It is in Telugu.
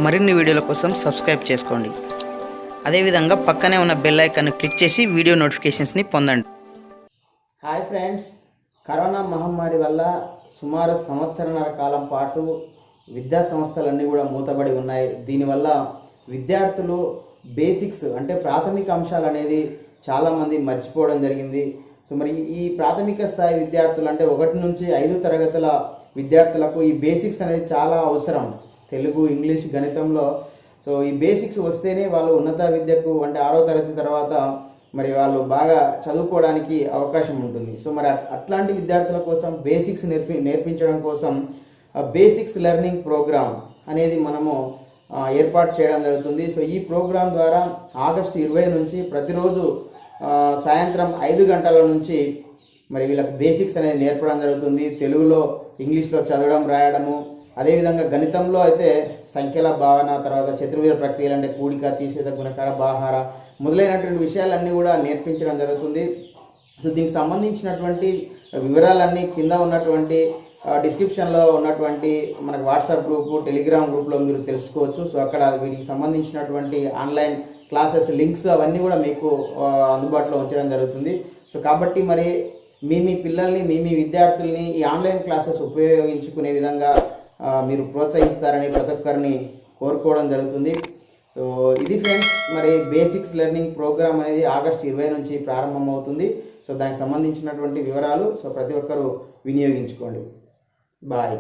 మరిన్ని వీడియోల కోసం సబ్స్క్రైబ్ చేసుకోండి. అదేవిధంగా పక్కనే ఉన్న బెల్ ఐకాన్ క్లిక్ చేసి వీడియో నోటిఫికేషన్స్ని పొందండి. హాయ్ ఫ్రెండ్స్, కరోనా మహమ్మారి వల్ల సుమారు సంవత్సరన్నర కాలం పాటు విద్యా సంస్థలన్నీ కూడా మూతబడి ఉన్నాయి. దీనివల్ల విద్యార్థులు బేసిక్స్ అంటే ప్రాథమిక అంశాలు అనేది చాలామంది మర్చిపోవడం జరిగింది. సో మరి ఈ ప్రాథమిక స్థాయి విద్యార్థులు అంటే 1 నుంచి 5 తరగతుల విద్యార్థులకు ఈ బేసిక్స్ అనేది చాలా అవసరం. తెలుగు, ఇంగ్లీష్, గణితంలో సో ఈ బేసిక్స్ వస్తేనే వాళ్ళు ఉన్నత విద్యకు అంటే 6వ తరగతి తర్వాత మరి వాళ్ళు బాగా చదువుకోవడానికి అవకాశం ఉంటుంది. సో మరి అట్లాంటి విద్యార్థుల కోసం బేసిక్స్ నేర్పించడం కోసం బేసిక్స్ లెర్నింగ్ ప్రోగ్రామ్ అనేది మనము ఏర్పాటు చేయడం జరుగుతుంది. సో ఈ ప్రోగ్రాం ద్వారా ఆగస్టు 20 నుంచి ప్రతిరోజు సాయంత్రం 5 గంటల నుంచి మరి వీళ్ళకి బేసిక్స్ అనేది నేర్పడం జరుగుతుంది. తెలుగులో, ఇంగ్లీష్లో చదవడం, రాయడము, అదేవిధంగా గణితంలో అయితే సంఖ్యల భావన, తర్వాత చతుర్విధ ప్రక్రియలు అంటే కూడిక, తీసివేత, గుణకార, భాహార మొదలైనటువంటి విషయాలన్నీ కూడా నేర్పించడం జరుగుతుంది. సో దీనికి సంబంధించినటువంటి వివరాలన్నీ కింద ఉన్నటువంటి డిస్క్రిప్షన్లో ఉన్నటువంటి మనకు వాట్సాప్ గ్రూపు, టెలిగ్రామ్ గ్రూప్లో మీరు తెలుసుకోవచ్చు. సో అక్కడ వీటికి సంబంధించినటువంటి ఆన్లైన్ క్లాసెస్ లింక్స్ అవన్నీ కూడా మీకు అందుబాటులో ఉంచడం జరుగుతుంది. సో కాబట్టి మరి మీ పిల్లల్ని, మీ విద్యార్థుల్ని ఈ ఆన్లైన్ క్లాసెస్ ఉపయోగించుకునే విధంగా మీరు ప్రోత్సహిస్తారని ప్రతి ఒక్కరిని కోరుకోవడం జరుగుతుంది. సో ఇది ఫ్రెండ్స్, మరి బేసిక్స్ లెర్నింగ్ ప్రోగ్రామ్ అనేది ఆగస్టు 20 నుంచి ప్రారంభమవుతుంది. సో దానికి సంబంధించినటువంటి వివరాలు సో ప్రతి ఒక్కరూ వినియోగించుకోండి. బాయ్.